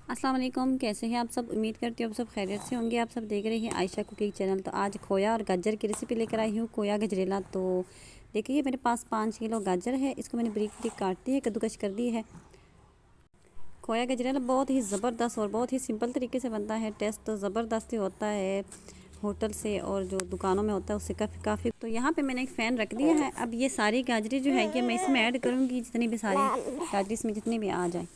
अस्सलाम वालेकुम, कैसे हैं आप सब। उम्मीद करती हूँ आप सब खैरियत से होंगे। आप सब देख रहे हैं आयशा कुकिंग चैनल। तो आज खोया और गाजर की रेसिपी लेकर आई हूँ, खोया गजरेला। तो देखिए मेरे पास 5 किलो गाजर है, इसको मैंने बारीक बारीक काट दी है, कद्दूकश कर दी है। खोया गजरेला बहुत ही ज़बरदस्त और बहुत ही सिंपल तरीके से बनता है। टेस्ट तो ज़बरदस्त ही होता है होटल से और जो दुकानों में होता है उससे काफ़ी। तो यहाँ पे मैंने एक फ़ैन रख दिया है। अब ये सारी गाजरी जो है ये मैं इसमें ऐड करूँगी, जितनी भी सारी गाजरी इसमें जितनी भी आ जाए।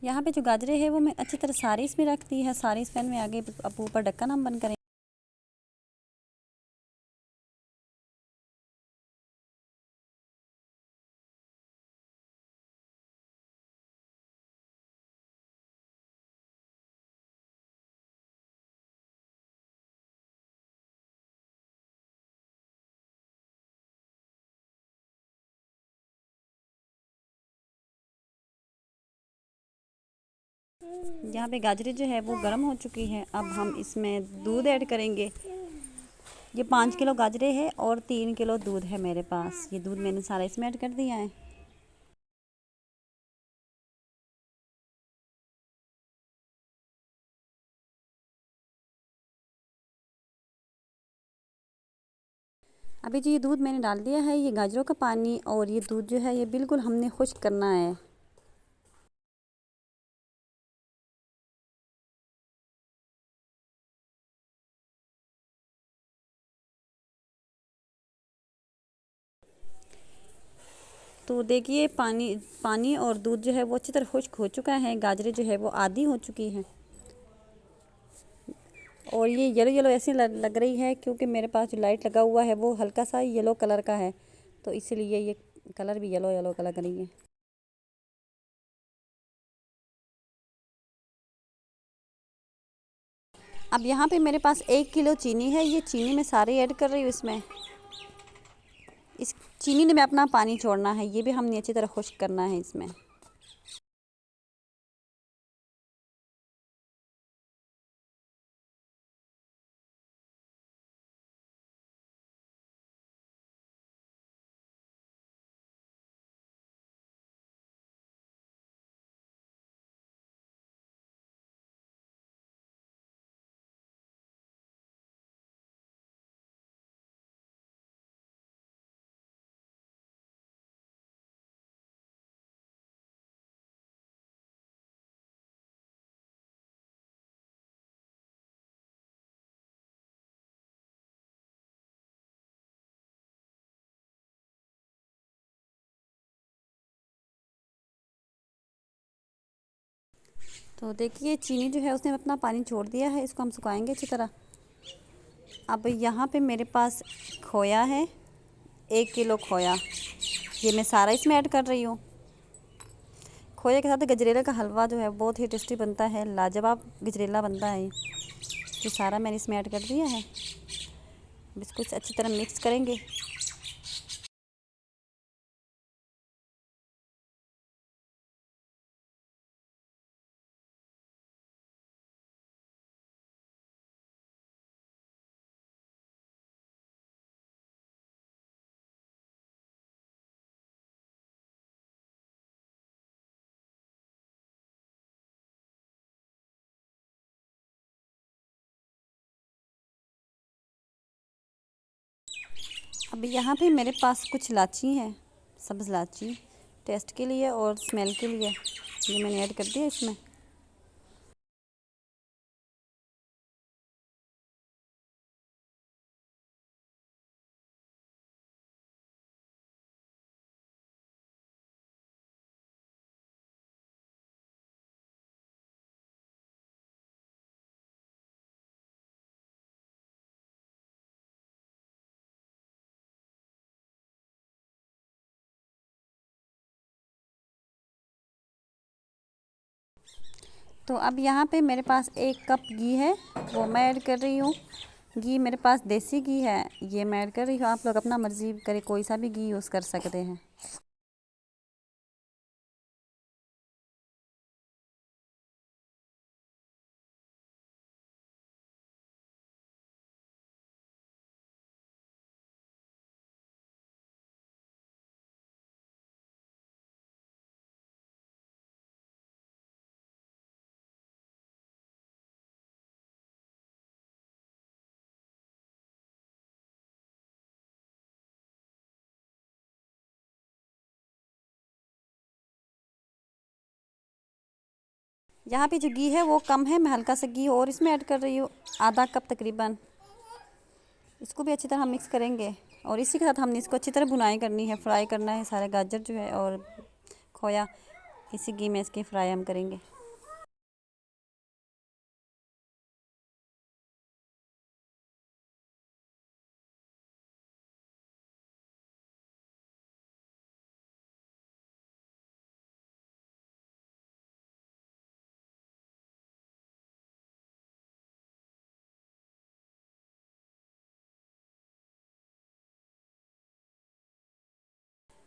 यहाँ पे जो गाजरे है वो मैं अच्छी तरह सारी इसमें रख दी है। सारी इस पैन में आगे अब ऊपर ढक्कन हम बंद करें। यहाँ पे गाजरे जो है वो गर्म हो चुकी है। अब हम इसमें दूध ऐड करेंगे। ये 5 किलो गाजरे है और 3 किलो दूध है मेरे पास। ये दूध मैंने सारा इसमें ऐड कर दिया है। अभी जो ये दूध मैंने डाल दिया है, ये गाजरों का पानी और ये दूध जो है ये बिल्कुल हमने खुश्क करना है। तो देखिए पानी पानी और दूध जो है वो अच्छी तरह खुश्क हो चुका है। गाजरे जो है वो आधी हो चुकी हैं और ये येलो येलो ऐसी लग रही है क्योंकि मेरे पास जो लाइट लगा हुआ है वो हल्का सा येलो कलर का है, तो इसीलिए ये कलर भी येलो येलो का लग रही है। अब यहाँ पे मेरे पास 1 किलो चीनी है। ये चीनी मैं सारी ऐड कर रही हूँ इसमें। इस चीनी ने में अपना पानी छोड़ना है, ये भी हमने अच्छी तरह खुश्क करना है इसमें। तो देखिए चीनी जो है उसने अपना पानी छोड़ दिया है, इसको हम सुखाएंगे अच्छी तरह। अब यहाँ पे मेरे पास खोया है, 1 किलो खोया, ये मैं सारा इसमें ऐड कर रही हूँ। खोए के साथ गजरेला का हलवा जो है बहुत ही टेस्टी बनता है, लाजवाब गजरेला बनता है। ये सारा मैंने इसमें ऐड कर दिया है। अब इसको अच्छी तरह मिक्स करेंगे। अब यहाँ पे मेरे पास कुछ इलायची है, सब्ज़ इलायची टेस्ट के लिए और स्मेल के लिए, ये मैंने ऐड कर दिया इसमें। तो अब यहाँ पे मेरे पास 1 कप घी है, वो मैं ऐड कर रही हूँ। घी मेरे पास देसी घी है, ये मैं ऐड कर रही हूँ। आप लोग अपना मर्ज़ी करे, कोई सा भी घी यूज़ कर सकते हैं। यहाँ पे जो घी है वो कम है, मैं हल्का सा घी और इसमें ऐड कर रही हूँ, आधा कप तकरीबन। इसको भी अच्छी तरह हम मिक्स करेंगे और इसी के साथ हमने इसको अच्छी तरह भुनाई करनी है, फ्राई करना है। सारे गाजर जो है और खोया इसी घी में इसके फ्राई हम करेंगे।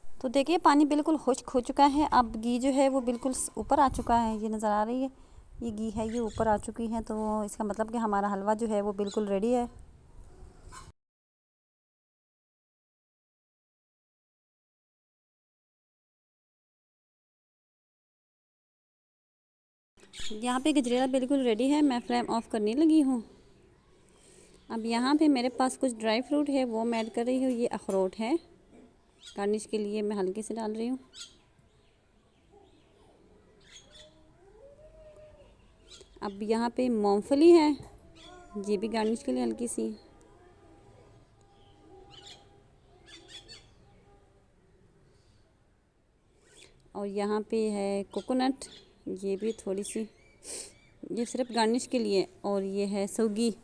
तो देखिए पानी बिल्कुल खुश्क हो चुका है। अब घी जो है वो बिल्कुल ऊपर आ चुका है, ये नज़र आ रही है, ये घी है ये ऊपर आ चुकी है। तो इसका मतलब कि हमारा हलवा जो है वो बिल्कुल रेडी है। यहाँ पे गजरेला बिल्कुल रेडी है, मैं फ्लेम ऑफ करने लगी हूँ। अब यहाँ पे मेरे पास कुछ ड्राई फ्रूट है, वो मैं ऐड कर रही हूँ। ये अखरोट है, गार्निश के लिए मैं हल्के से डाल रही हूँ। अब यहाँ पे मूंगफली है, ये भी गार्निश के लिए हल्की सी। और यहाँ पे है कोकोनट, ये भी थोड़ी सी, ये सिर्फ गार्निश के लिए। और ये है सौगी,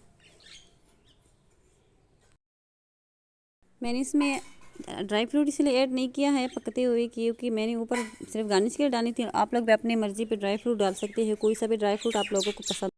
मैंने इसमें ड्राई फ्रूट इसलिए ऐड नहीं किया है पकते हुए, क्योंकि मैंने ऊपर सिर्फ गार्निश के लिए डाली थी। आप लोग भी अपनी मर्ज़ी पे ड्राई फ्रूट डाल सकते हैं, कोई सा भी ड्राई फ्रूट आप लोगों को पसंद